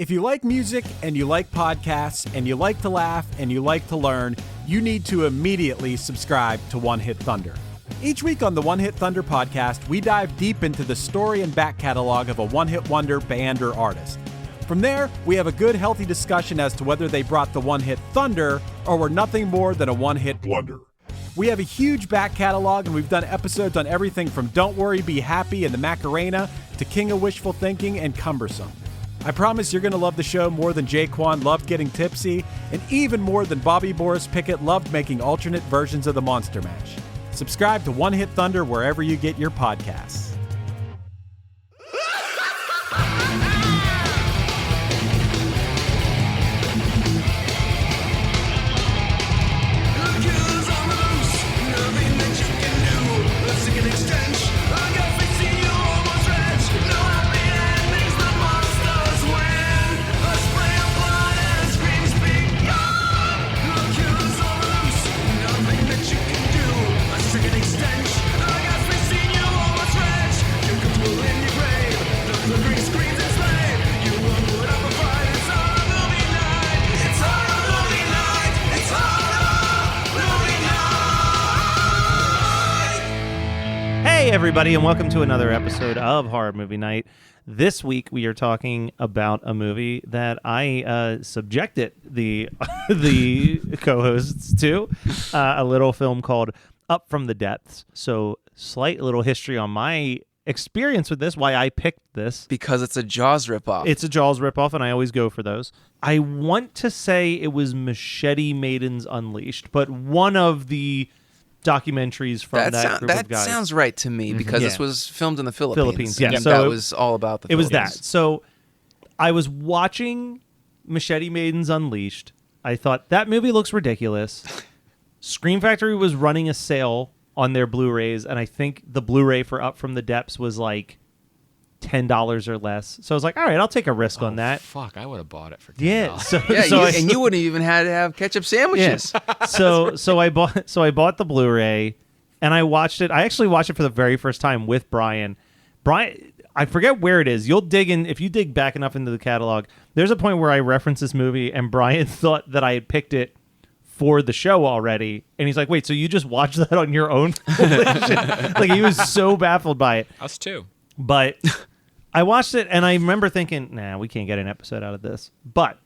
If you like music and you like podcasts and you like to laugh and you like to learn, you need to immediately subscribe to One Hit Thunder. Each week on the One Hit Thunder podcast, we dive deep into the story and back catalog of a one-hit wonder band or artist. From there, we have a good, healthy discussion as to whether they brought the one-hit thunder or were nothing more than a one-hit blunder. We have a huge back catalog, and we've done episodes on everything from Don't Worry, Be Happy and the Macarena to King of Wishful Thinking and Cumbersome. I promise you're going to love the show more than Jaquan loved getting tipsy, and even more than Bobby Boris Pickett loved making alternate versions of the Monster Mash. Subscribe to One Hit Thunder wherever you get your podcasts. Hey everybody, and welcome to another episode of Horror Movie Night. This week we are talking about a movie that I subjected the co-hosts to, a little film called Up From the Depths. So, slight little history on my experience with this, why I picked this. Because it's a Jaws ripoff. It's a Jaws ripoff, and I always go for those. I want to say it was Machete Maidens Unleashed, but one of the documentaries from that group of guys. That sounds right to me, because this was filmed in the Philippines. Yeah. So that was all about the Philippines. It was that. So I was watching Machete Maidens Unleashed. I thought, that movie looks ridiculous. Scream Factory was running a sale on their Blu-rays, and I think the Blu-ray for Up From the Depths was like $10 or less. So I was like, all right, I'll take a risk on that. Fuck, I would have bought it for $10. Yeah. And you wouldn't even had to have ketchup sandwiches. Yeah. So I bought the Blu-ray and I watched it. I actually watched it for the very first time with Brian. I forget where it is. You'll dig in if you dig back enough into the catalog. There's a point where I reference this movie and Brian thought that I had picked it for the show already, and he's like, wait, so you just watched that on your own? Like, he was so baffled by it. Us too. But I watched it, and I remember thinking, nah, we can't get an episode out of this. But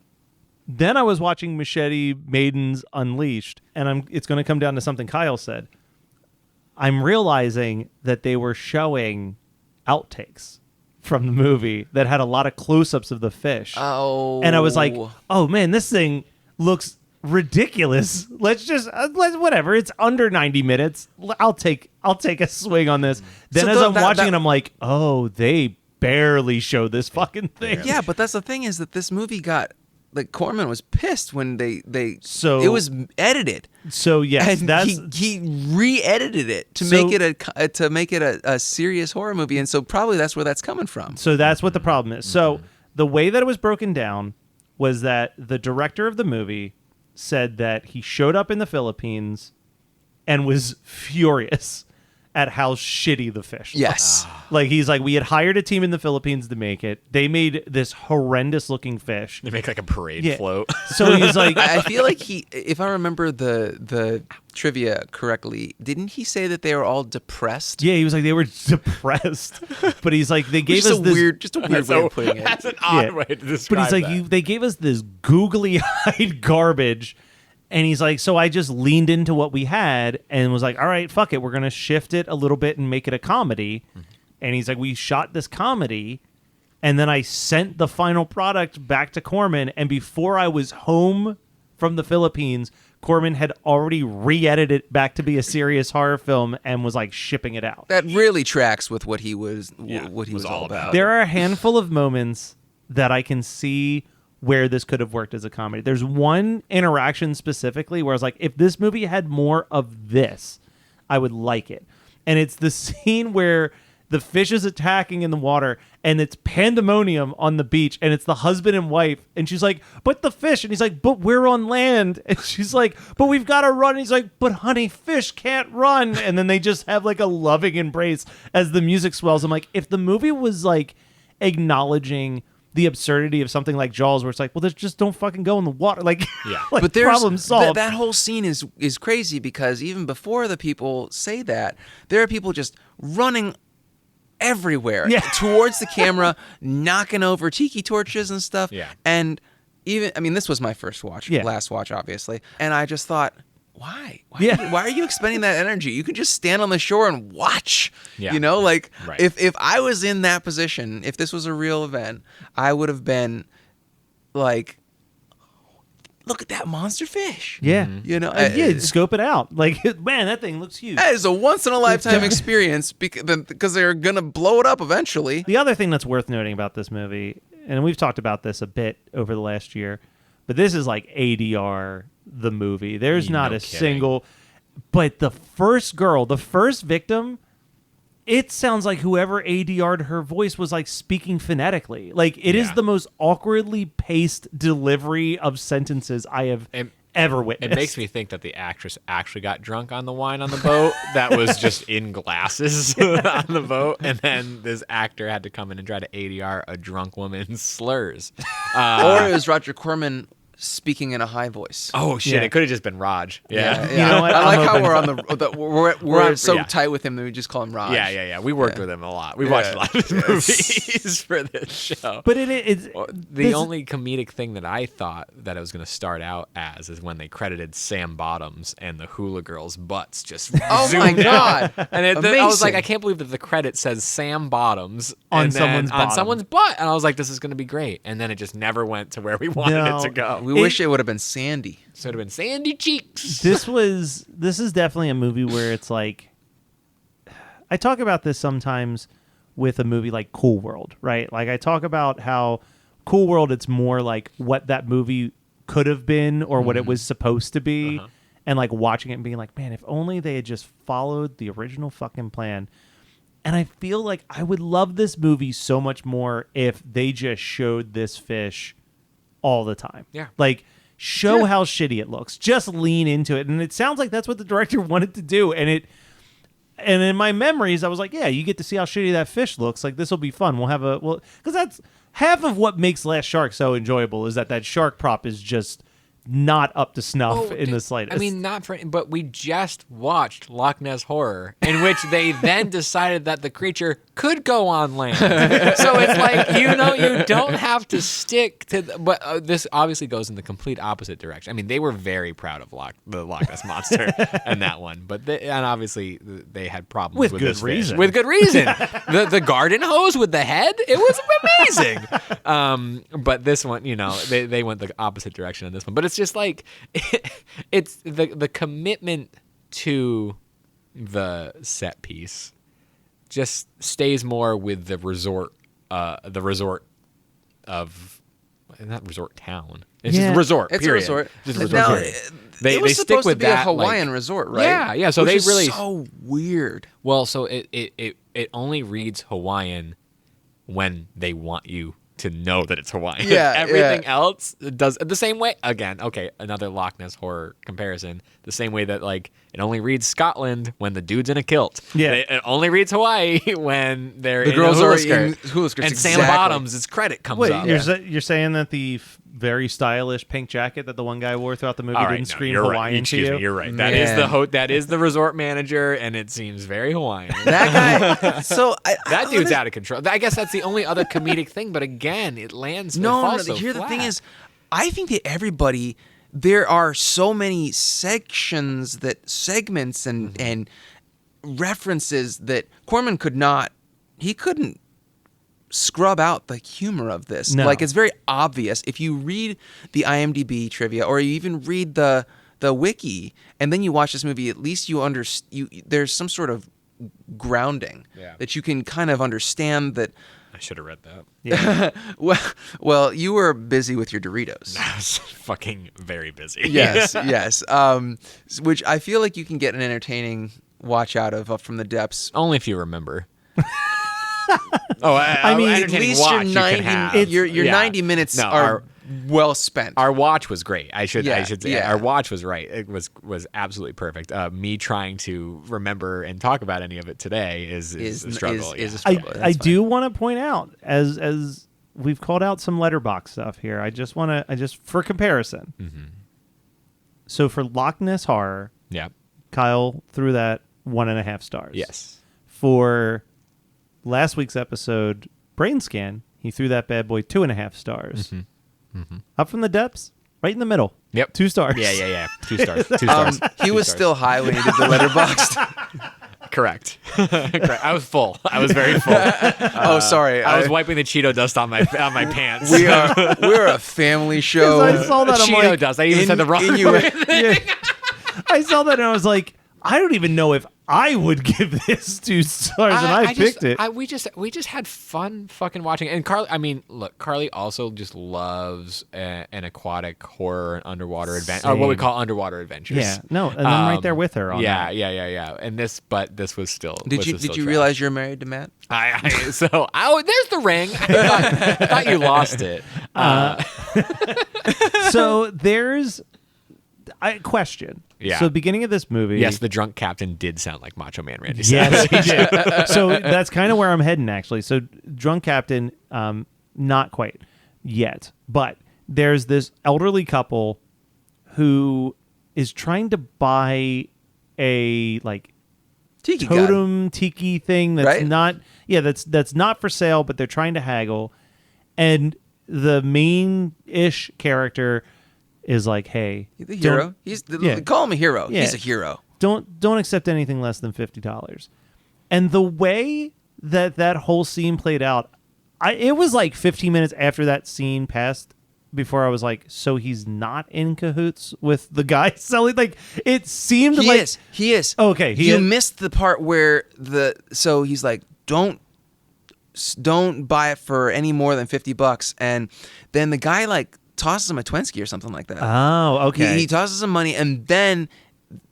then I was watching Machete Maidens Unleashed, and it's going to come down to something Kyle said. I'm realizing that they were showing outtakes from the movie that had a lot of close-ups of the fish. Oh. And I was like, oh, man, this thing looks ridiculous. Let's whatever. It's under 90 minutes. I'll take a swing on this. Then so I'm watching it, I'm like, oh, they barely show this fucking thing. Yeah, but that's the thing, is that this movie got, like, Corman was pissed when they so it was edited. So yes, and he re-edited it to make it a serious horror movie, and so probably that's where that's coming from. So that's what the problem is. So the way that it was broken down was that the director of the movie said that he showed up in the Philippines and was furious at how shitty the fish looked. Yes. Like, he's like, we had hired a team in the Philippines to make it. They made this horrendous looking fish. They make like a parade float. So he's like, I feel like if I remember the trivia correctly, didn't he say that they were all depressed? Yeah, he was like, they were depressed. But he's like, they gave us this just a weird way of putting it. That's an odd way to describe But he's like, they gave us this googly-eyed garbage. And he's like, so I just leaned into what we had and was like, all right, fuck it. We're going to shift it a little bit and make it a comedy. Mm-hmm. And he's like, we shot this comedy. And then I sent the final product back to Corman. And before I was home from the Philippines, Corman had already re-edited it back to be a serious horror film and was like shipping it out. That really tracks with what he was all about. There are a handful of moments that I can see where this could have worked as a comedy. There's one interaction specifically where I was like, if this movie had more of this, I would like it. And it's the scene where the fish is attacking in the water and it's pandemonium on the beach and it's the husband and wife. And she's like, but the fish. And he's like, but we're on land. And she's like, but we've got to run. And he's like, but honey, fish can't run. And then they just have like a loving embrace as the music swells. I'm like, if the movie was like acknowledging the absurdity of something like Jaws, where it's like, well, just don't fucking go in the water. Like, Yeah. like But there's problem solved. that whole scene is crazy because even before the people say that, there are people just running everywhere Yeah. towards the camera, knocking over tiki torches and stuff. Yeah. And even, I mean, this was my first watch, Yeah. last watch, obviously. And I just thought, why? Yeah. Why are you expending that energy? You could just stand on the shore and watch. Yeah. You know, like Right. if I was in that position, if this was a real event, I would have been like, look at that monster fish. yeah. You know, Yeah, scope it out. Like, man, that thing looks huge. that is a once in a lifetime experience because they're gonna blow it up eventually. The other thing that's worth noting about this movie, and we've talked about this a bit over the last year, but this is like ADR the movie. There's not No a kidding. single. But the first girl, the first victim, it sounds like whoever ADR'd her voice was like speaking phonetically. Like it is Yeah. the most awkwardly paced delivery of sentences I have And ever witnessed. It makes me think that the actress actually got drunk on the wine on the boat that was just in glasses on the boat. And then this actor had to come in and try to ADR a drunk woman's slurs. Or it was Roger Corman speaking in a high voice. Oh, shit. Yeah. It could have just been Raj. Yeah. You know what? I like I'm how open. we're on we're so yeah. tight with him that we just call him Raj. Yeah. We worked with him a lot. We watched a lot of his movies for this show. But it's Well, the this- only comedic thing that I thought that it was going to start out as is when they credited Sam Bottoms and the Hula Girls' butts just Oh my zoomed out. God. And I was like, Amazing. I can't believe that the credit says Sam Bottoms On and then someone's on bottom. someone's butt, and I was like, this is going to be great. And then it just never went to where we wanted No. it to go. We wish it would have been Sandy. So it would have been Sandy Cheeks. this is definitely a movie where it's like, I talk about this sometimes with a movie like Cool World, right? Like I talk about how Cool World, it's more like what that movie could have been or what it was supposed to be, and like watching it and being like, man, if only they had just followed the original fucking plan. And I feel like I would love this movie so much more if they just showed this fish all the time. Yeah. Like show how shitty it looks. Just lean into it. And it sounds like that's what the director wanted to do. And in my memories, I was like, yeah, you get to see how shitty that fish looks. Like this will be fun. Because that's half of what makes Last Shark so enjoyable is that shark prop is just not up to snuff in the slightest. I mean, but we just watched Loch Ness Horror, in which they then decided that the creature could go on land. So it's like, you don't have to stick to. But this obviously goes in the complete opposite direction. I mean, they were very proud of the Loch Ness monster and that one, and obviously they had problems With with good this reason. fish. With good reason. The garden hose with the head, it was amazing. But this one, they went the opposite direction on this one. But it's just like it's the commitment to the set piece just stays more with the resort of not resort town. It's Yeah. just a resort. It's period. a resort. Just a resort. Now, period. it They was stick supposed with to be that, a Hawaiian like- resort, right? Yeah. So Which they is really so weird. well. So it only reads Hawaiian when they want you to know that it's Hawaiian. Yeah, Everything yeah. else does the same way. Again, okay, another Loch Ness Horror comparison. The same way that like it only reads Scotland when the dude's in a kilt. Yeah. It only reads Hawaii when they're The in girls a hula are skirt. in hula skirts, And Sam exactly. Bottoms' credit comes wait, up. you're saying that the very stylish pink jacket that the one guy wore throughout the movie All right, didn't no, scream you're right. Hawaiian to Excuse you? me, you're right. That is Man. the resort manager, and it seems very Hawaiian. That guy. So That dude's out of control. I guess that's the only other comedic thing, but again, it lands. No, it falls so here the thing flat. is, I think that there are so many segments and references that Corman couldn't scrub out the humor of this. No. Like it's very obvious if you read the IMDb trivia or you even read the wiki and then you watch this movie, at least there's some sort of grounding that you can kind of understand that. I should have read that. Yeah. Well, you were busy with your Doritos. I was fucking very busy. Yes. Which I feel like you can get an entertaining watch out of up from the depths. Only if you remember. Oh, I mean, At entertaining least watch your you 90, can have. your Yeah. 90 minutes No, are well spent. Our watch was great. I should say yeah. our watch was right. It was absolutely perfect. Me trying to remember and talk about any of it today is a struggle. is a yeah. struggle. I do want to point out, as we've called out some letterbox stuff here. I just for comparison. Mm-hmm. So for Loch Ness Horror, Yeah. Kyle threw that 1.5 stars. Yes. For last week's episode, Brain Scan, he threw that bad boy 2.5 stars. Up from the depths, right in the middle. Yep. 2 stars. Yeah. 2 stars. 2 stars. He was still high when he did the letterbox. Correct. Correct. I was full. I was very full. Oh, sorry. I was wiping the Cheeto dust on my pants. We're a family show. I saw that. I'm Cheeto like, dust. I even said the wrong word. yeah. I saw that and I was like, I don't even know if I would give this 2 stars, and I picked it. We just had fun fucking watching it. And Carly, I mean, look, Carly also just loves an aquatic horror and underwater adventure, or what we call underwater adventures. Yeah, no, and I'm right there with her on that. Yeah. And this was still. Did you realize you're married to Matt? There's the ring. I thought you lost it. So there's a question. Yeah. So beginning of this movie. Yes, the drunk captain did sound like Macho Man Randy. Yes, he did. So that's kind of where I'm heading, actually. So drunk captain, not quite yet, but there's this elderly couple who is trying to buy a Tiki totem tiki thing that's Right? not that's not for sale, but they're trying to haggle, and the main-ish character is like, hey, The hero. Call him a hero. Yeah. He's a hero. don't accept anything less than $50. And the way that whole scene played out, it was like 15 minutes after that scene passed before I was like, so he's not in cahoots with the guy selling. Like, it seemed He like is. He is. Okay, you missed the part where so he's like, don't buy it for any more than $50, and then the guy tosses him a Twinkie or something like that. Oh, okay. He tosses him money, and then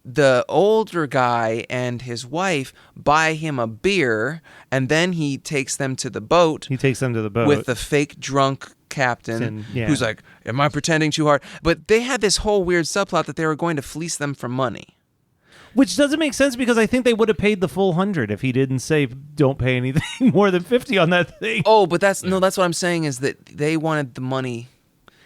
the older guy and his wife buy him a beer, and then he takes them to the boat. He takes them to the boat with the fake drunk captain who's like, am I pretending too hard? But they had this whole weird subplot that they were going to fleece them for money. Which doesn't make sense because I think they would have paid the full 100 if he didn't say don't pay anything more than 50 on that thing. Oh, but that's what I'm saying is that they wanted the money.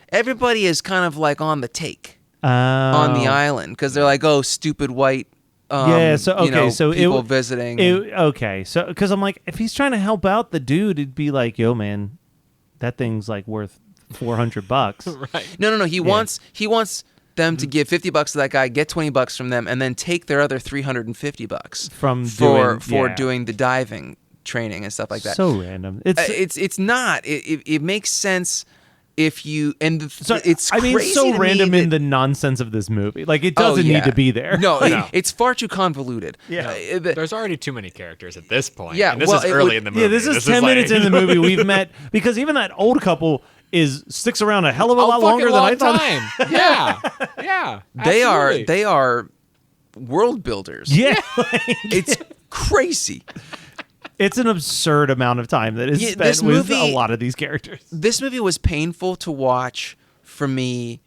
Everybody is kind of like on the take on the island because they're like, oh, stupid white. So people visiting. So because I'm like, if he's trying to help out the dude, it'd be like, yo, man, that thing's like worth $400. Right. No. He wants them to give $50 to that guy, get $20 from them, and then take their other $350 for doing the diving training and stuff like that. So random. It's not. It makes sense. If you it's crazy so to random me in the nonsense of this movie. Like it doesn't need to be there. No, it's far too convoluted. Yeah, there's already too many characters at this point. Yeah, and this is early in the movie. Yeah, this is 10 minutes in the movie. We've met because even that old couple sticks around a hell of a lot longer than I thought. Yeah. They are world builders. Yeah, it's crazy. It's an absurd amount of time that is spent with a lot of these characters. This movie was painful to watch for me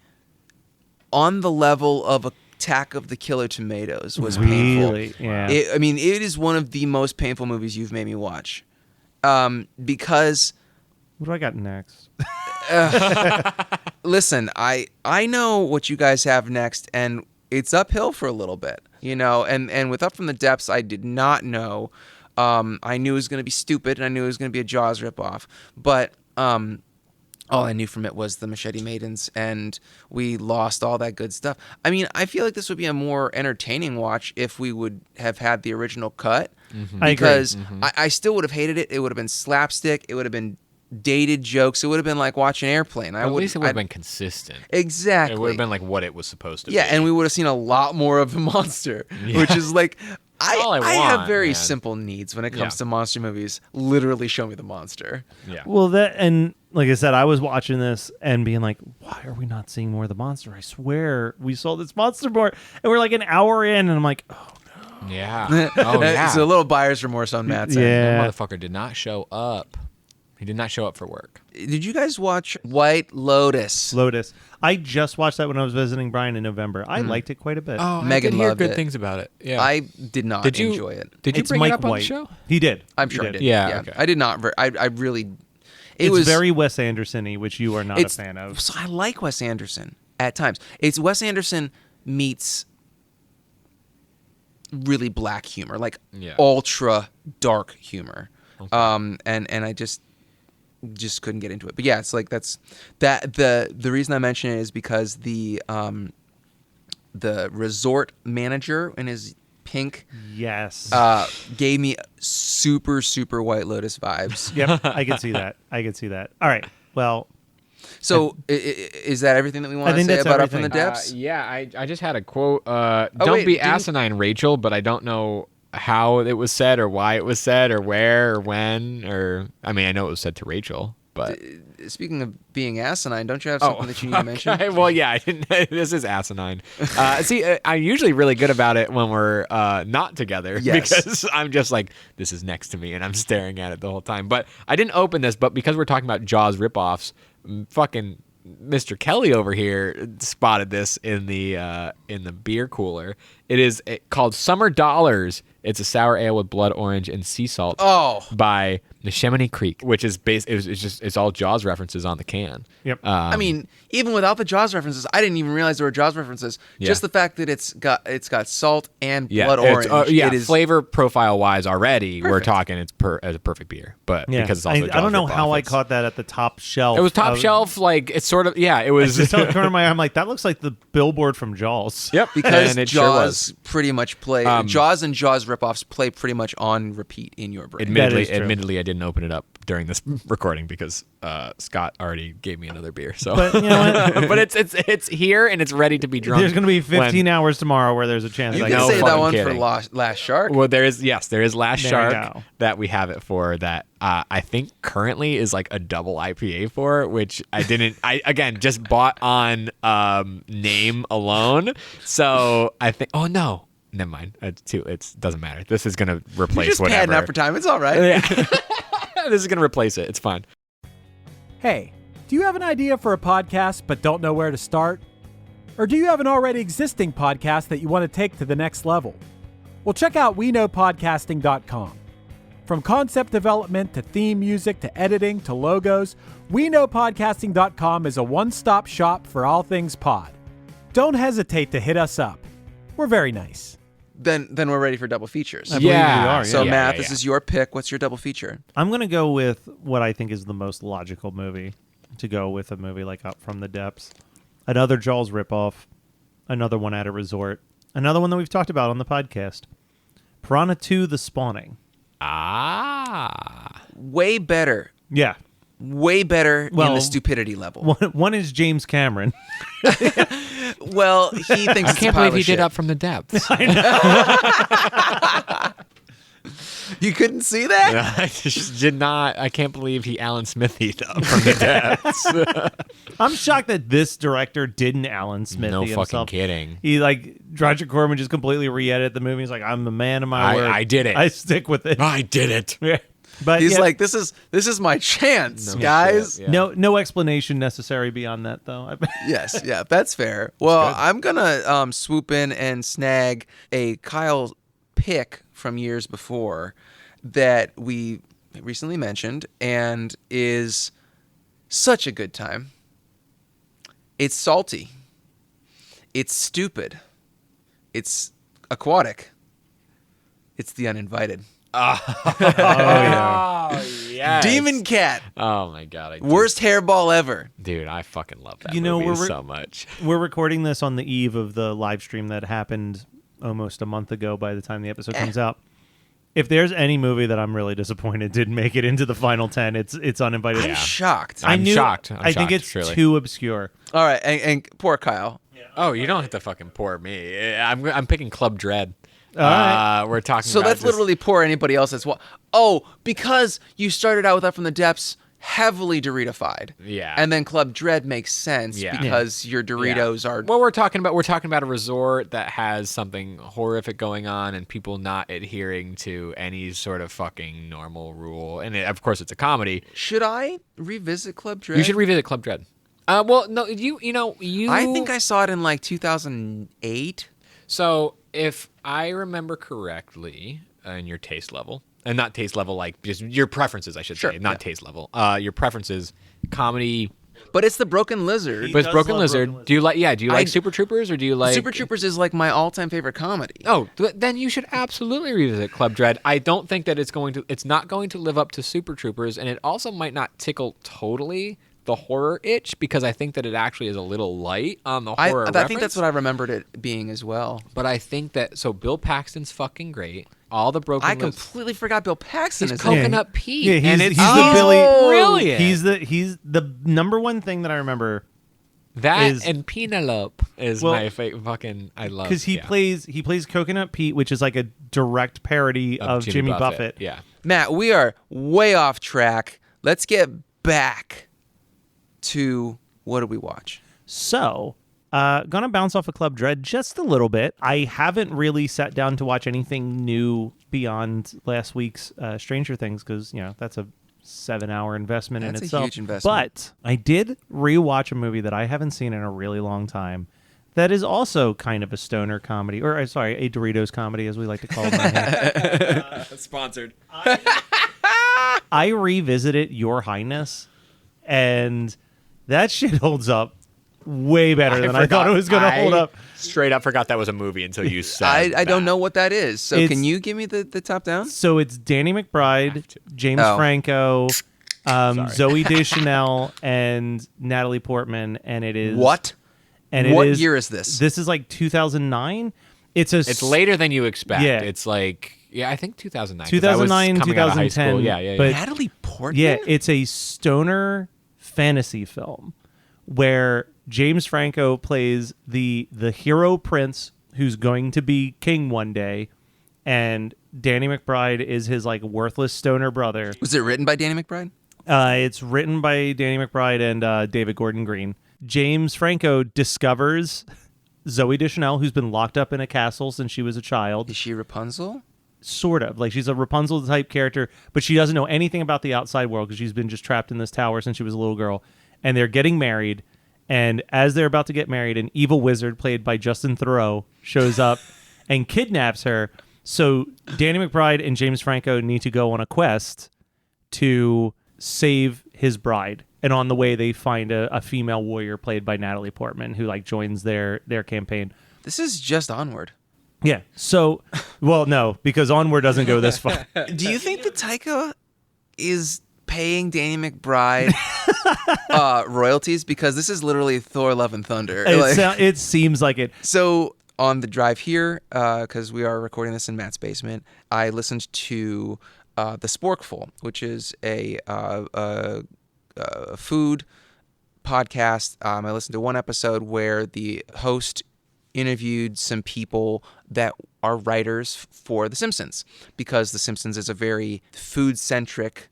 on the level of Attack of the Killer Tomatoes was painful. Yeah. It is one of the most painful movies you've made me watch. Because... What do I got next? Listen, I know what you guys have next, and it's uphill for a little bit, and with Up From the Depths, I did not know... I knew it was going to be stupid, and I knew it was going to be a Jaws ripoff. But all I knew from it was the Machete Maidens, and we lost all that good stuff. I mean, I feel like this would be a more entertaining watch if we would have had the original cut. Mm-hmm. Because I still would have hated it. It would have been slapstick. It would have been dated jokes. It would have been like watching Airplane. At least it would have been consistent. Exactly. It would have been like what it was supposed to be. Yeah, and we would have seen a lot more of the monster, which is like... I have very simple needs when it comes to monster movies. Literally show me the monster. Yeah. Well, and like I said, I was watching this and being like, why are we not seeing more of the monster? I swear we saw this monster more. And we're like an hour in, and I'm like, oh, no. Yeah. Oh, yeah. It's a little buyer's remorse on Matt's end. Yeah. That motherfucker did not show up. He did not show up for work. Did you guys watch White Lotus? I just watched that when I was visiting Brian in November. I liked it quite a bit. Oh, Megan I did hear loved good it. things about it. Yeah. I did not enjoy it. Did you It's bring Mike it up on White. the show? He did. I'm sure I did. Yeah, okay. I did not. I really... It's was very Wes Anderson-y, which you are not a fan of. So I like Wes Anderson at times. It's Wes Anderson meets really black humor, like ultra dark humor. Okay. And I just couldn't get into it. But yeah, it's like the reason I mention it is because the resort manager in his pink gave me super White Lotus vibes. Yep, I can see that. All right, well, so is that everything that we want to say about Up from the Depths? Yeah, I just had a quote. Don't be asinine, Rachel, but I don't know how it was said or why it was said or where or when, or I mean, I know it was said to Rachel, but speaking of being asinine, don't you have something that you need to mention? Well, yeah, I didn't. This is asinine. See, I'm usually really good about it when we're not together because I'm just like, this is next to me and I'm staring at it the whole time. But I didn't open this, but because we're talking about Jaws ripoffs, fucking Mr. Kelly over here spotted this in the beer cooler. It is called Summer Dollars. It's a sour ale with blood orange and sea salt by Neshaminy Creek, which is it's all Jaws references on the can. Yep. I mean, even without the Jaws references, I didn't even realize there were Jaws references. Yeah. Just the fact that it's got salt and blood orange. It is flavor profile wise already. Perfect. We're talking it's a perfect beer, but because it's also I don't know how I caught that at the top shelf. It was top shelf, like it's sort of it was. Just out of my eye, I'm like, that looks like the billboard from Jaws. Yep, because Jaws pretty much play Jaws and Jaws ripoffs play pretty much on repeat in your brain. Admittedly, I didn't open it up during this recording because Scott already gave me another beer. So, but you know what? But it's here and it's ready to be drunk. There's going to be 15 hours tomorrow where there's a chance. You can say that one for Last Shark. Well, there is Last Shark that we have it for that. I think currently is like a double IPA for, which I again just bought on name alone. So I think no. Never mind. It doesn't matter. This is gonna replace You're just whatever. padding out for time. It's all right. Yeah. This is gonna replace it. It's fine. Hey, do you have an idea for a podcast but don't know where to start? Or do you have an already existing podcast that you want to take to the next level? Well, check out WeKnowPodcasting.com. From concept development to theme music to editing to logos, WeKnowPodcasting.com is a one-stop shop for all things pod. Don't hesitate to hit us up. We're very nice. Then we're ready for double features. I believe we are. So Matt, this is your pick. What's your double feature? I'm going to go with what I think is the most logical movie to go with a movie like Up from the Depths. Another Jaws ripoff. Another one at a resort. Another one that we've talked about on the podcast. Piranha 2: The Spawning. Way better. Yeah. Way better in the stupidity level. One is James Cameron. Well, he thinks I can't believe he did Up from the Depths. I know. You couldn't see that? I just did not. I can't believe he Alan Smithied Up from the Depths. I'm shocked that this director didn't Alan Smithy No himself. fucking kidding. He Roger Corman just completely re-edited the movie. He's like, I'm the man of my word. I did it. I stick with it. I did it. Yeah. But he's like, this is my chance, guys. Shit, yeah. No explanation necessary beyond that, though. Yes, yeah, that's fair. Well, I'm gonna swoop in and snag a Kyle pick from years before that we recently mentioned and is such a good time. It's salty. It's stupid. It's aquatic. It's The Uninvited. Oh, yeah. Oh, yes. Demon Cat. Oh, my God. Worst hairball ever. Dude, I fucking love that movie so much. We're recording this on the eve of the live stream that happened almost a month ago by the time the episode comes out. If there's any movie that I'm really disappointed didn't make it into the final 10, it's Uninvited. I'm shocked. I'm shocked. I think it's too obscure. All right, and poor Kyle. Yeah. Oh, you don't have to fucking pour me. I'm picking Club Dread. All right. We're talking So about that's literally poor anybody else as well. Oh, because you started out with Up from the Depths, heavily Dorito-fied. Yeah. And then Club Dread makes sense because your Doritos are... Well, we're talking about a resort that has something horrific going on and people not adhering to any sort of fucking normal rule. And of course, it's a comedy. Should I revisit Club Dread? You should revisit Club Dread. Well, no, you. I think I saw it in 2008. So, if I remember correctly, in your taste level, and not taste level like just your preferences, I should say, not taste level. Your preferences, comedy. But it's the Broken Lizard. But it's Broken Lizard. Do you like? Yeah. Do you like Super Troopers or do you like? Super Troopers is like my all-time favorite comedy. Oh, then you should absolutely revisit Club Dread. I don't think that it's not going to live up to Super Troopers, and it also might not tickle totally the horror itch because I think that it actually is a little light on the horror. I think that's what I remembered it being as well. But I think that Bill Paxton's fucking great. All the Broken. I completely forgot Bill Paxton is Coconut Pete. Yeah, and he's the Billy. Brilliant. He's the number one thing that I remember. That and Penelope is my fucking. I love because he plays Coconut Pete, which is like a direct parody of Jimmy Buffett. Yeah, Matt, we are way off track. Let's get back to what did we watch? So, gonna bounce off of Club Dread just a little bit. I haven't really sat down to watch anything new beyond last week's Stranger Things because that's a 7-hour investment in itself. That's a huge investment. But I did rewatch a movie that I haven't seen in a really long time. That is also kind of a stoner comedy, or a Doritos comedy, as we like to call them. Sponsored. I revisited Your Highness, and that shit holds up way better than I thought it was going to hold up. Straight up forgot that was a movie until you said I don't know what that is. So can you give me the top down? So it's Danny McBride, James Franco, Zoe Deschanel, and Natalie Portman, and it is what? And what year is this? This is like 2009. It's later than you expect. Yeah. It's like I think 2009. 2009, 2010. Yeah. But Natalie Portman. Yeah, it's a stoner fantasy film where James Franco plays the hero prince who's going to be king one day, and Danny McBride is his like worthless stoner brother. Was it written by Danny McBride? It's written by Danny McBride and David Gordon Green. James Franco discovers Zoe Deschanel, who's been locked up in a castle since she was a child. Is she Rapunzel? Sort of. Like, she's a Rapunzel type character, but she doesn't know anything about the outside world because she's been just trapped in this tower since she was a little girl. And they're getting married. And as they're about to get married, an evil wizard played by Justin Theroux shows up and kidnaps her. So Danny McBride and James Franco need to go on a quest to save his bride. And on the way, they find a female warrior played by Natalie Portman who like joins their campaign. This is just Onward. Yeah. So, well, no, because Onward doesn't go this far. Do you think that Taika is paying Danny McBride royalties? Because this is literally Thor: Love and Thunder. It seems like it. So on the drive here, because we are recording this in Matt's basement, I listened to The Sporkful, which is a food podcast. I listened to one episode where the host interviewed some people that are writers for The Simpsons, because The Simpsons is a very food-centric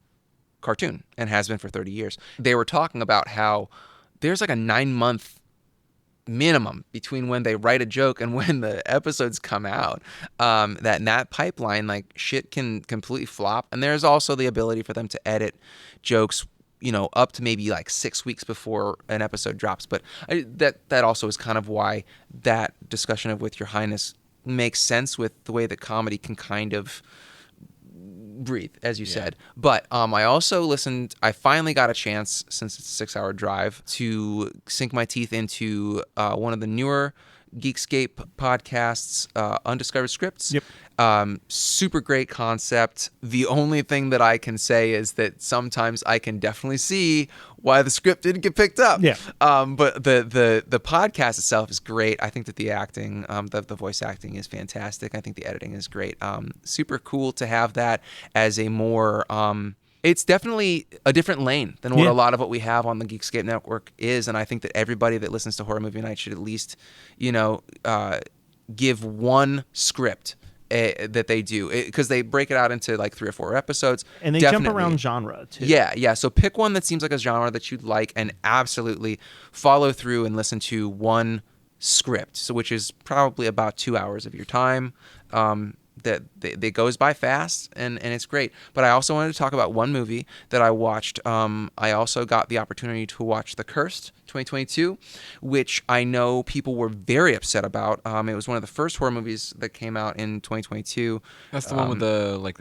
cartoon and has been for 30 years. They were talking about how there's like a 9-month minimum between when they write a joke and when the episodes come out. That in that pipeline, like, shit can completely flop. And there's also the ability for them to edit jokes, up to maybe like 6 weeks before an episode drops. But that also is kind of why that discussion of With Your Highness makes sense with the way that comedy can kind of breathe, as you said. But I finally got a chance, since it's a 6-hour drive, to sink my teeth into one of the newer Geekscape podcasts, Undiscovered Scripts. Yep. Super great concept. The only thing that I can say is that sometimes I can definitely see why the script didn't get picked up. Yeah. But the podcast itself is great. I think that the acting, the voice acting is fantastic. I think the editing is great. Super cool to have that as a more it's definitely a different lane than what a lot of what we have on the Geekscape Network is, and I think that everybody that listens to Horror Movie Night should at least, give one script that they do, because they break it out into like 3 or 4 episodes, and they jump around genre too. Yeah. So pick one that seems like a genre that you'd like, and absolutely follow through and listen to one script, which is probably about 2 hours of your time. that goes by fast, and it's great. But I also wanted to talk about one movie that I watched. I also got the opportunity to watch The Cursed 2022, which I know people were very upset about. It was one of the first horror movies that came out in 2022. That's the one with the like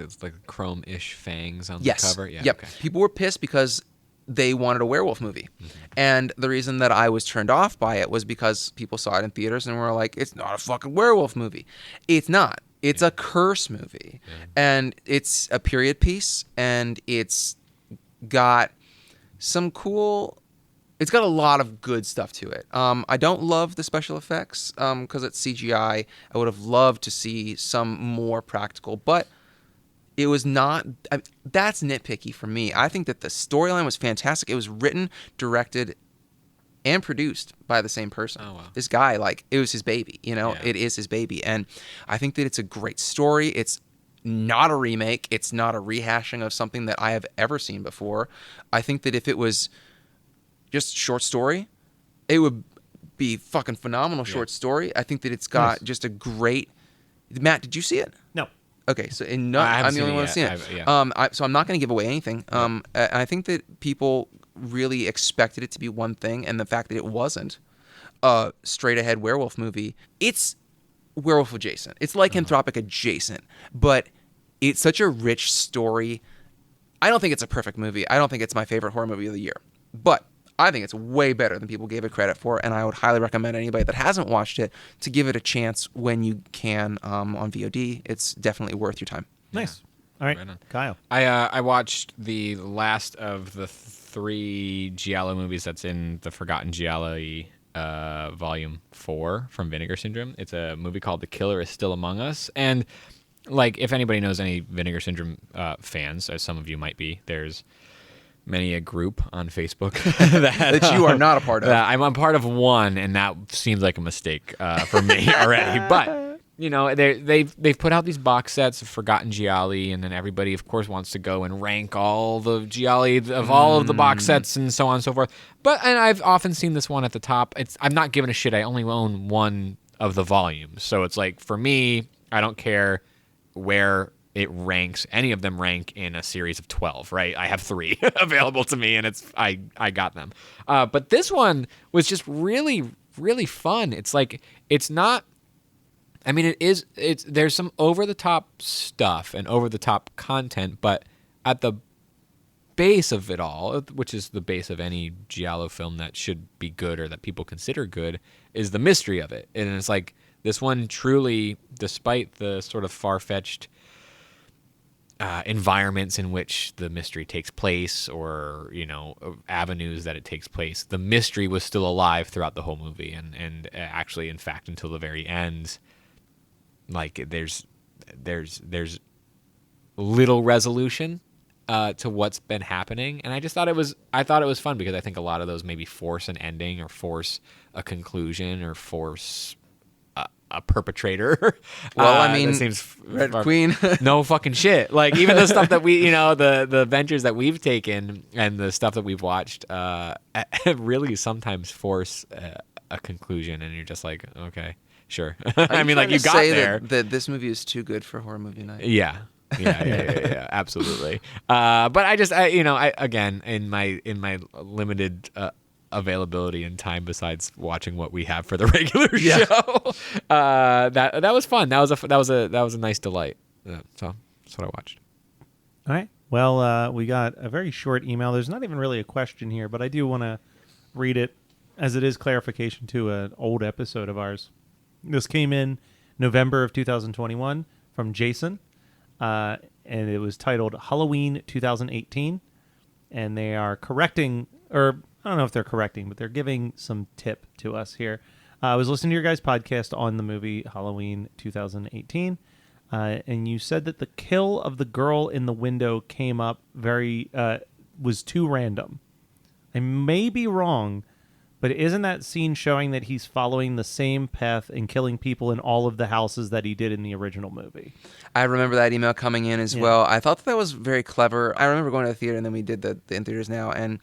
chrome-ish fangs on the cover. Yeah. Yep. Okay. People were pissed because they wanted a werewolf movie. And the reason that I was turned off by it was because people saw it in theaters and were like, it's not a fucking werewolf movie. It's not. It's a curse movie. And it's a period piece, and it's got some cool... It's got a lot of good stuff to it. I don't love the special effects because it's CGI. I would have loved to see some more practical, but it was not... that's nitpicky for me. I think that the storyline was fantastic. It was written, directed, and produced by the same person. Oh, wow. This guy, like, it was his baby, you know? Yeah. It is his baby. And I think that it's a great story. It's not a remake. It's not a rehashing of something that I have ever seen before. I think that if it was just short story, it would be fucking phenomenal short story. I think that it's got just a great... Matt, did you see it? No. Okay, so I'm the only one who's seen it. So I'm not going to give away anything. I think that people really expected it to be one thing, and the fact that it wasn't a straight-ahead werewolf movie, it's werewolf adjacent. It's lycanthropic adjacent, but it's such a rich story. I don't think it's a perfect movie. I don't think it's my favorite horror movie of the year, but I think it's way better than people gave it credit for, and I would highly recommend anybody that hasn't watched it to give it a chance when you can on VOD. It's definitely worth your time. Nice. All right, Kyle. I watched the last of the 3 Giallo movies that's in the Forgotten Giallo Volume 4 from Vinegar Syndrome. It's a movie called The Killer Is Still Among Us, and like if anybody knows any Vinegar Syndrome fans, as some of you might be, there's many a group on Facebook that you are not a part of. I'm a part of one, and that seems like a mistake for me already. But you know, they've put out these box sets of Forgotten Gialli, and then everybody, of course, wants to go and rank all the Gialli of all of the box sets and so on and so forth. And I've often seen this one at the top. I'm not giving a shit. I only own one of the volumes, so it's like for me, I don't care where it ranks. Any of them rank in a series of 12, right? I have 3 available to me, and I got them. But this one was just really, really fun. It's like, it's not, I mean, there's some over-the-top stuff and over-the-top content, but at the base of it all, which is the base of any Giallo film that should be good or that people consider good, is the mystery of it. And it's like, this one truly, despite the sort of far-fetched environments in which the mystery takes place, or you know, avenues that it takes place, the mystery was still alive throughout the whole movie, and actually, in fact, until the very end, like there's little resolution to what's been happening, and I thought it was fun because I think a lot of those maybe force an ending or force a conclusion or force a perpetrator. Well, I mean, that seems Red Queen. No fucking shit. Like even the stuff that we, you know, the ventures that we've taken and the stuff that we've watched, really sometimes force a conclusion, and you're just like, okay, sure. I mean, like you got there. That this movie is too good for horror movie night. Yeah. Yeah, absolutely. But again, in my limited availability and time besides watching what we have for the regular show, that was fun. That was a nice delight. So that's what I watched. All right. Well, we got a very short email. There's not even really a question here, but I do want to read it as it is clarification to an old episode of ours. This came in November of 2021 from Jason, and it was titled Halloween 2018, and they are correcting, or I don't know if they're correcting, but they're giving some tip to us here. I was listening to your guys' podcast on the movie Halloween 2018, and you said that the kill of the girl in the window came up was too random. I may be wrong, but isn't that scene showing that he's following the same path and killing people in all of the houses that he did in the original movie? I remember that email coming in as well. I thought that was very clever. I remember going to the theater, and then we did the in theaters now, and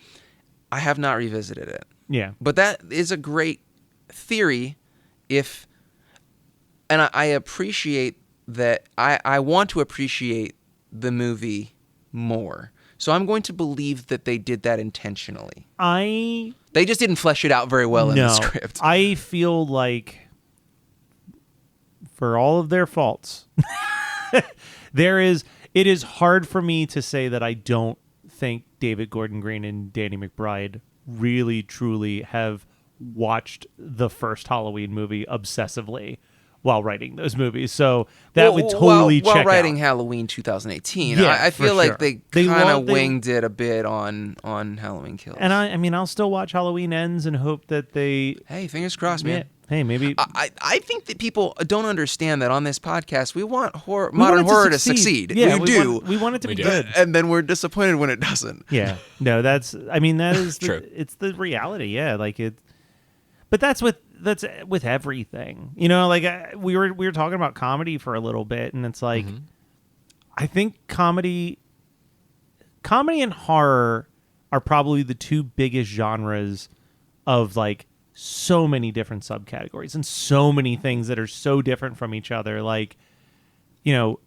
I have not revisited it. Yeah. But that is a great theory and I appreciate that I want to appreciate the movie more. So I'm going to believe that they did that intentionally. They just didn't flesh it out very well in the script. I feel like, for all of their faults, it is hard for me to say that I don't think David Gordon Green and Danny McBride really, truly have watched the first Halloween movie obsessively while writing those movies. So that would totally check while writing out. Halloween 2018. Yeah, I feel for like sure. they kind of winged it a bit on Halloween Kills. And I mean, I'll still watch Halloween Ends and hope that they... Hey, fingers crossed, man. Hey, maybe... I think that people don't understand that on this podcast, we want modern horror to succeed. Yeah, we do. We want it to be do. good. And then we're disappointed when it doesn't. Yeah. No, that is True. It's the reality. Yeah, like it. But that's with everything. You know, like we were talking about comedy for a little bit, and it's like I think comedy and horror are probably the two biggest genres of like so many different subcategories and so many things that are so different from each other. Like, you know,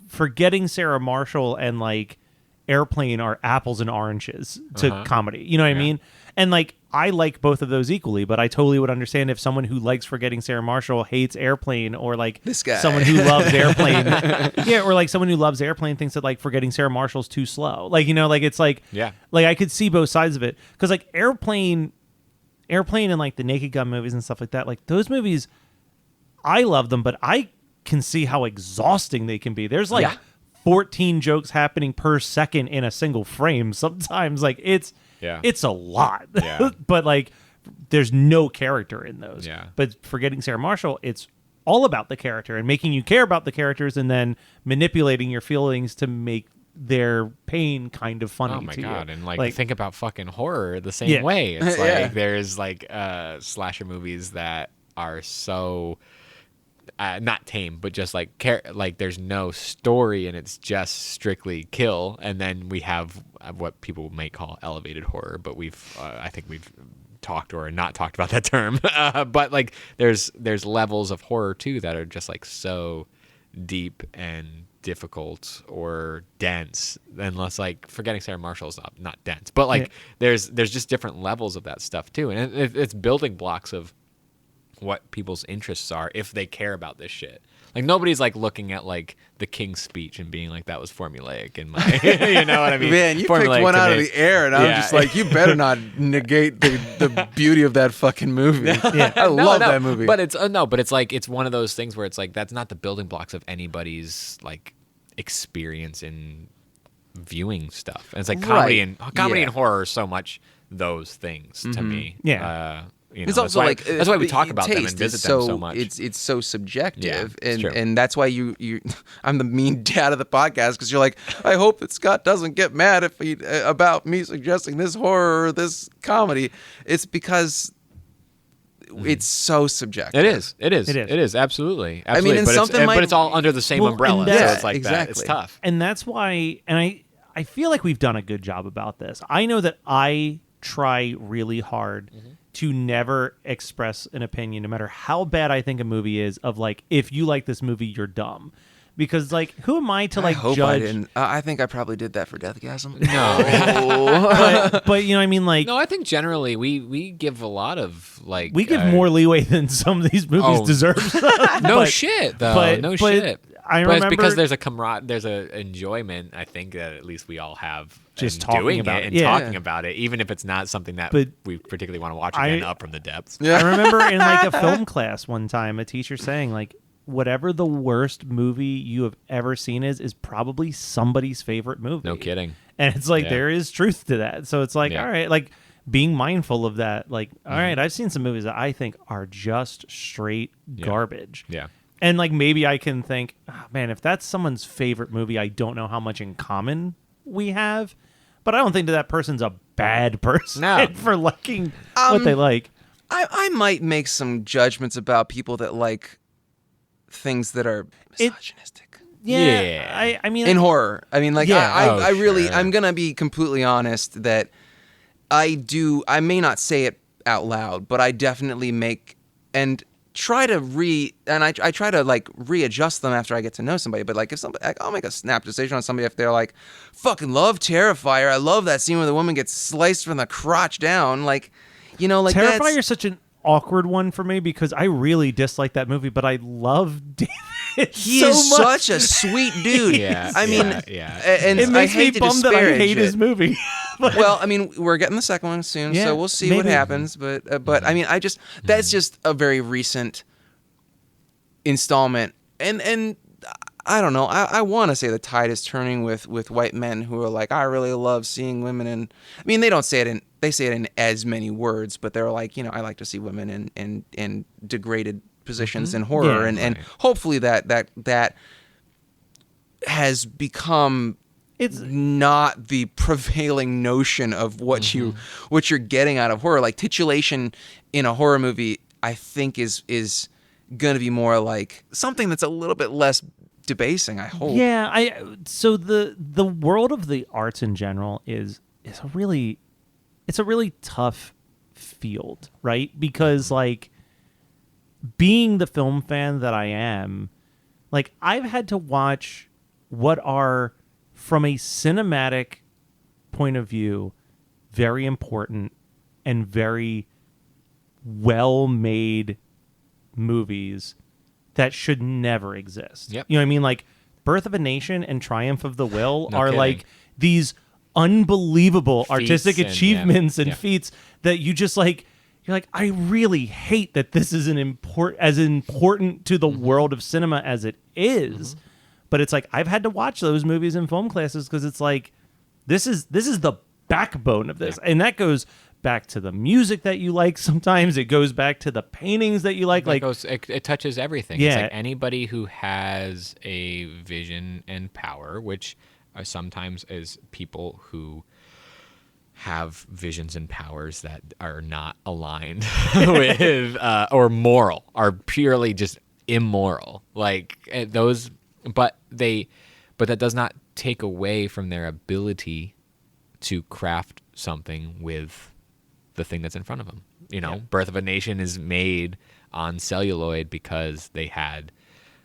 Forgetting Sarah Marshall and like Airplane are apples and oranges to comedy. You know what I mean? And like, I like both of those equally, but I totally would understand if someone who likes Forgetting Sarah Marshall hates Airplane, or like this guy, someone who loves Airplane, or like someone who loves Airplane thinks that like Forgetting Sarah Marshall's too slow. Like, you know, like it's like, like I could see both sides of it, because like Airplane and like the Naked Gun movies and stuff like that, like those movies, I love them, but I can see how exhausting they can be. There's like 14 jokes happening per second in a single frame. Sometimes like it's a lot, but like there's no character in those. But Forgetting Sarah Marshall, it's all about the character and making you care about the characters, and then manipulating your feelings to make their pain kind of funny. Oh my god! You. And like think about fucking horror the same way. It's like there's like slasher movies that are so not tame, but just like like there's no story and it's just strictly kill. And then we have what people may call elevated horror, but I think we've talked or not talked about that term. But like there's levels of horror too that are just like so deep and difficult or dense. Unless like Forgetting Sarah Marshall's not dense, but like there's just different levels of that stuff too, and it's building blocks of what people's interests are if they care about this shit. Like nobody's like looking at like the King's Speech and being like, that was formulaic in my you know what I mean? Man, you picked one out of the air, and I'm just like, you better not negate the beauty of that fucking movie. I love that movie. But it's like it's one of those things where it's like that's not the building blocks of anybody's like experience in viewing stuff. And it's like comedy and horror are so much those things to me. You know, it's also like that's why we talk about them and visit them so much. It's so subjective, and that's why you I'm the mean dad of the podcast, because you're like, I hope that Scott doesn't get mad about me suggesting this horror or this comedy. It's because it's so subjective. It is absolutely. I mean, but it's all under the same umbrella. So it's like exactly. that. It's tough, and that's why. And I feel like we've done a good job about this. I know that I try really hard to never express an opinion, no matter how bad I think a movie is, of like, if you like this movie, you're dumb. Because like, who am I to like I hope judge? I didn't. I think I probably did that for Deathgasm. No, but you know what I mean? Like, no, I think generally we give a lot of like we give more leeway than some of these movies deserve. Shit though. Shit. I but remember, it's because there's a enjoyment, I think, that at least we all have just in talking doing about it and it. talking about it, even if it's not something that we particularly want to watch again up from the depths. I remember in like a film class one time, a teacher saying like, whatever the worst movie you have ever seen is probably somebody's favorite movie. No kidding. And it's like there is truth to that. So it's like, all right, like being mindful of that. Like, all right, I've seen some movies that I think are just straight garbage. Yeah. And like maybe I can think, oh, man, if that's someone's favorite movie, I don't know how much in common we have. But I don't think that person's a bad person for liking what they like. I might make some judgments about people that like things that are misogynistic. I mean, in horror. I mean, like, I really, sure. I'm gonna be completely honest that I may not say it out loud, but I definitely make and try to I try to like readjust them after I get to know somebody. But like if somebody, like, I'll make a snap decision on somebody if they're like, fucking love Terrifier. I love that scene where the woman gets sliced from the crotch down. Like, you know, like Terrifier is such an awkward one for me because I really dislike that movie, but I love David. He so is much. such a sweet dude. Yeah, I mean, and It makes I hate me to bummed that I hate disparage his it. movie. But- Well, I mean, we're getting the second one soon, Yeah, so we'll see what maybe. happens. But I mean, that's just a very recent installment, and I don't know. I want to say the tide is turning with white men who are like, I really love seeing women in. I mean, they say it in as many words, but they're like, you know, I like to see women in degraded positions in horror, Yeah, and hopefully that has become. It's not the prevailing notion of what you're getting out of horror. Like titulation in a horror movie, I think is going to be more like something that's a little bit less debasing. I hope. Yeah, so the world of the arts in general is a really tough field, right? Because like being the film fan that I am, like I've had to watch what are, from a cinematic point of view, very important and very well-made movies that should never exist. Yep. You know what I mean? Like Birth of a Nation and Triumph of the Will No are kidding. like these unbelievable artistic and, achievements and yeah. feats that you just like, you're like, I really hate that this is as important to the world of cinema as it is. But it's like I've had to watch those movies in film classes because it's like this is the backbone of this, and that goes back to the music that you like. Sometimes it goes back to the paintings that you like. It touches everything. Yeah. It's like anybody who has a vision and power, which sometimes is people who have visions and powers that are not aligned with or moral, are purely just immoral. Like those. But that does not take away from their ability to craft something with the thing that's in front of them. You know, Birth of a Nation is made on celluloid because they had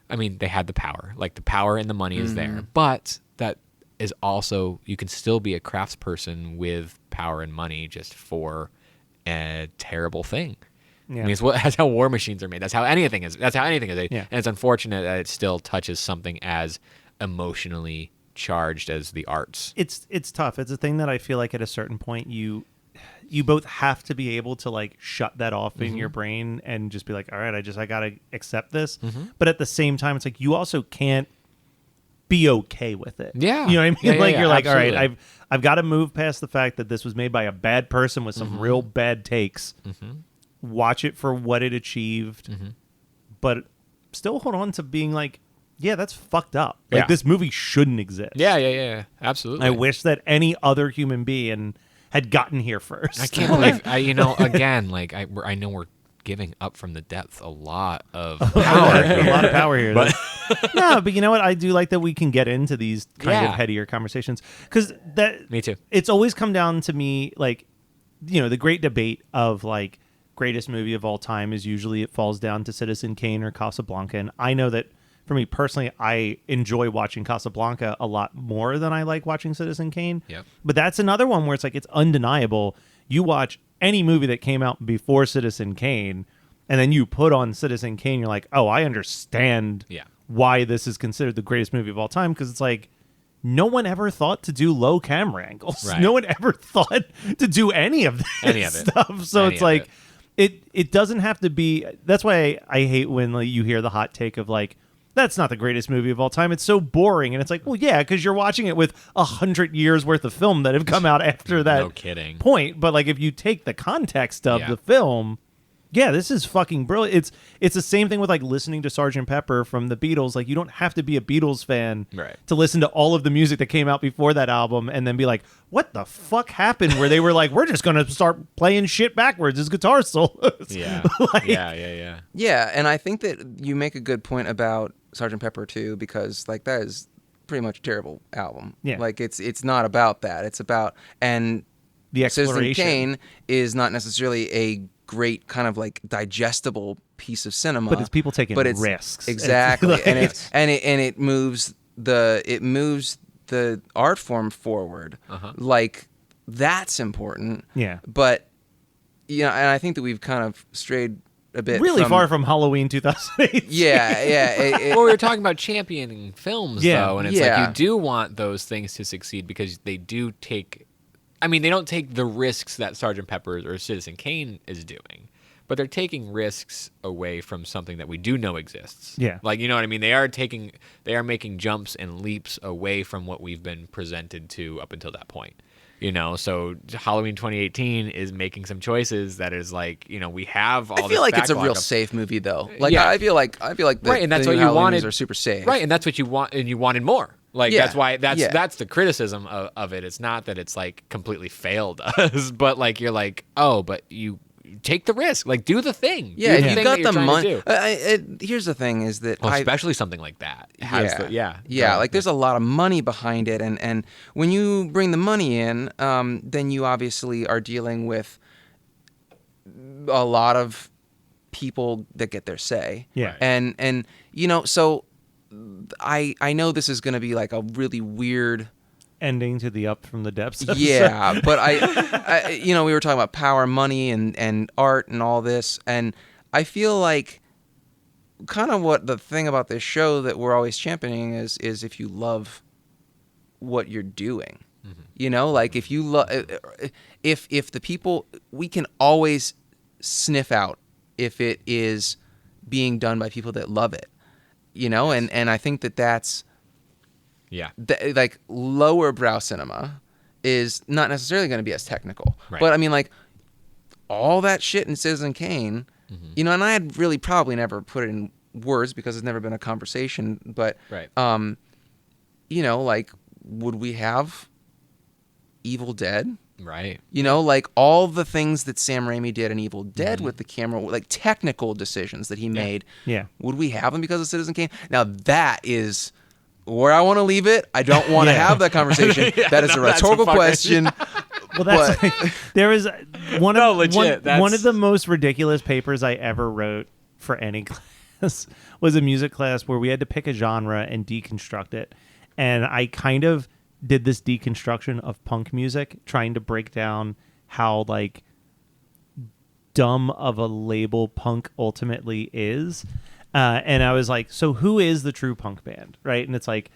the power. Like the power and the money is there. But that is also, you can still be a craftsperson with power and money just for a terrible thing. Yeah. I mean, that's how war machines are made. That's how anything is. That's how anything is. Yeah. And it's unfortunate that it still touches something as emotionally charged as the arts. It's tough. It's a thing that I feel like at a certain point you both have to be able to like shut that off in your brain and just be like, all right, I gotta accept this. But at the same time, it's like you also can't be okay with it. Yeah. You know what I mean? Yeah, like yeah, you're like, all absolutely. right, I've got to move past the fact that this was made by a bad person with some real bad takes. Watch it for what it achieved, but still hold on to being like, yeah, that's fucked up. Like Yeah. this movie shouldn't exist. Yeah. Absolutely. I wish that any other human being had gotten here first. I can't believe. Again, like I know we're giving up from the depth a lot of power. a lot of power here. No, but you know what? I do like that we can get into these kind of Yeah. headier conversations because that. Me too. It's always come down to me, like, you know, the great debate of like greatest movie of all time is usually it falls down to Citizen Kane or Casablanca, and I know that for me personally, I enjoy watching Casablanca a lot more than I like watching Citizen Kane. Yep. But that's another one where it's like it's undeniable. You watch any movie that came out before Citizen Kane, and then you put on Citizen Kane, you're like, oh, I understand why this is considered the greatest movie of all time, because it's like no one ever thought to do low camera angles. Right. No one ever thought to do any of this Any of it. stuff. So Any it's of like it. it doesn't have to be. That's why I hate when like, you hear the hot take of like, that's not the greatest movie of all time. It's so boring. And it's like, well, yeah, because you're watching it with 100 years worth of film that have come out after that No kidding. point. But like if you take the context of Yeah. the film, yeah, this is fucking brilliant. It's the same thing with like listening to Sgt. Pepper from the Beatles. Like you don't have to be a Beatles fan Right. to listen to all of the music that came out before that album and then be like, what the fuck happened? Where they were like, we're just going to start playing shit backwards as guitar solos. Yeah. Like- Yeah. Yeah, and I think that you make a good point about Sgt. Pepper too, because like that is pretty much a terrible album. Yeah. Like it's not about that. It's about, and The Citizen exploration. Kane is not necessarily a great kind of like digestible piece of cinema. But it's people taking but it's, risks. Exactly. Like, and it moves the art form forward. Like that's important. Yeah. But and I think that we've kind of strayed a bit really far from Halloween 2008. Yeah. Well, we were talking about championing films, though, and it's Yeah. like you do want those things to succeed because they do take. I mean, they don't take the risks that Sgt. Pepper's or Citizen Kane is doing, but they're taking risks away from something that we do know exists. Yeah. Like, you know what I mean? They are making jumps and leaps away from what we've been presented to up until that point. So Halloween 2018 is making some choices that is like, we have all. I feel like it's a real of, safe movie, though. Like, yeah. I feel like the, right, and that's the what new you Halloween wanted. movies are super safe, right? And that's what you want, and you wanted more. Like Yeah. that's why Yeah. that's the criticism of it. It's not that it's like completely failed us, but like you're like, oh, but you take the risk, like do the thing. Yeah, Do the you thing got that you're the trying to money. do. Here's the thing: is that Especially something like that. Has Like there's a lot of money behind it, and when you bring the money in, then you obviously are dealing with a lot of people that get their say. Yeah. And so I know this is going to be like a really weird. Ending to the Up from the Depths episode. Yeah, but I we were talking about power, money, and art and all this, and I feel like kind of what the thing about this show that we're always championing is if you love what you're doing, like if you love, if the people, we can always sniff out if it is being done by people that love it, and I think that's. Yeah. Like lower brow cinema is not necessarily going to be as technical. Right. But I mean, like all that shit in Citizen Kane, and I had really probably never put it in words because it's never been a conversation. But, right. Like would we have Evil Dead? Right. Like all the things that Sam Raimi did in Evil Dead with the camera, like technical decisions that he made. Yeah. Would we have them because of Citizen Kane? Now that is where I want to leave it. I don't want to have that conversation. That is a rhetorical question. Well, that's there is one of legit, one of the most ridiculous papers I ever wrote for any class was a music class where we had to pick a genre and deconstruct it. And I kind of did this deconstruction of punk music, trying to break down how like dumb of a label punk ultimately is. And I was like, so who is the true punk band, right? And it's like,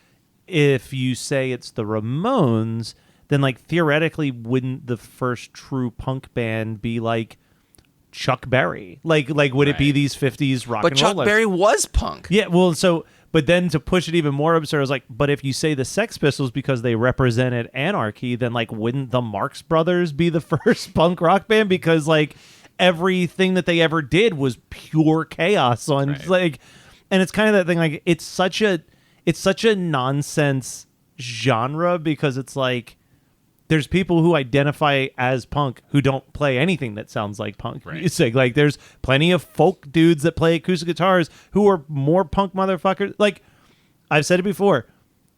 if you say it's the Ramones, then like theoretically, wouldn't the first true punk band be like Chuck Berry? Like would it be these 50s rock But and roll? Chuck Berry was punk. Yeah, well, but then to push it even more absurd, I was like, but if you say the Sex Pistols because they represented anarchy, then like wouldn't the Marx Brothers be the first punk rock band because like everything that they ever did was pure chaos on like, and it's kind of that thing like it's such a nonsense genre because it's like there's people who identify as punk who don't play anything that sounds like punk music. Like there's plenty of folk dudes that play acoustic guitars who are more punk motherfuckers. Like I've said it before,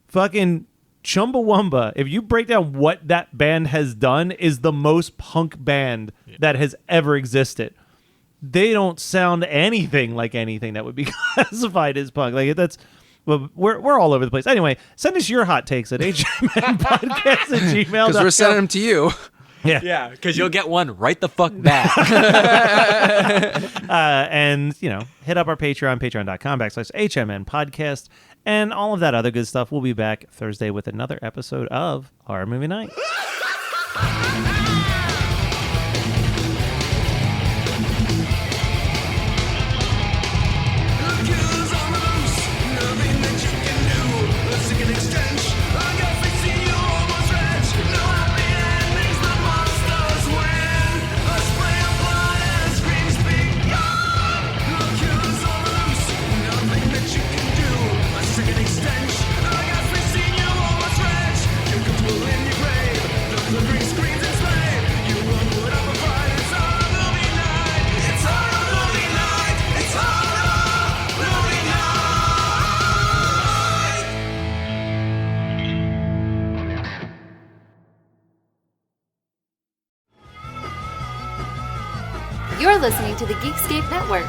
fucking Chumbawamba, if you break down what that band has done, is the most punk band that has ever existed. They don't sound anything like anything that would be classified as punk. Like that's, well, we're all over the place. Anyway, send us your hot takes at hmnpodcast@gmail.com. Because we're sending them to you. Yeah, because you'll get one right the fuck back. And, hit up our Patreon, patreon.com/HMN podcast, and all of that other good stuff. We'll be back Thursday with another episode of Horror Movie Night. Screens and You're listening to the Geekscape Network.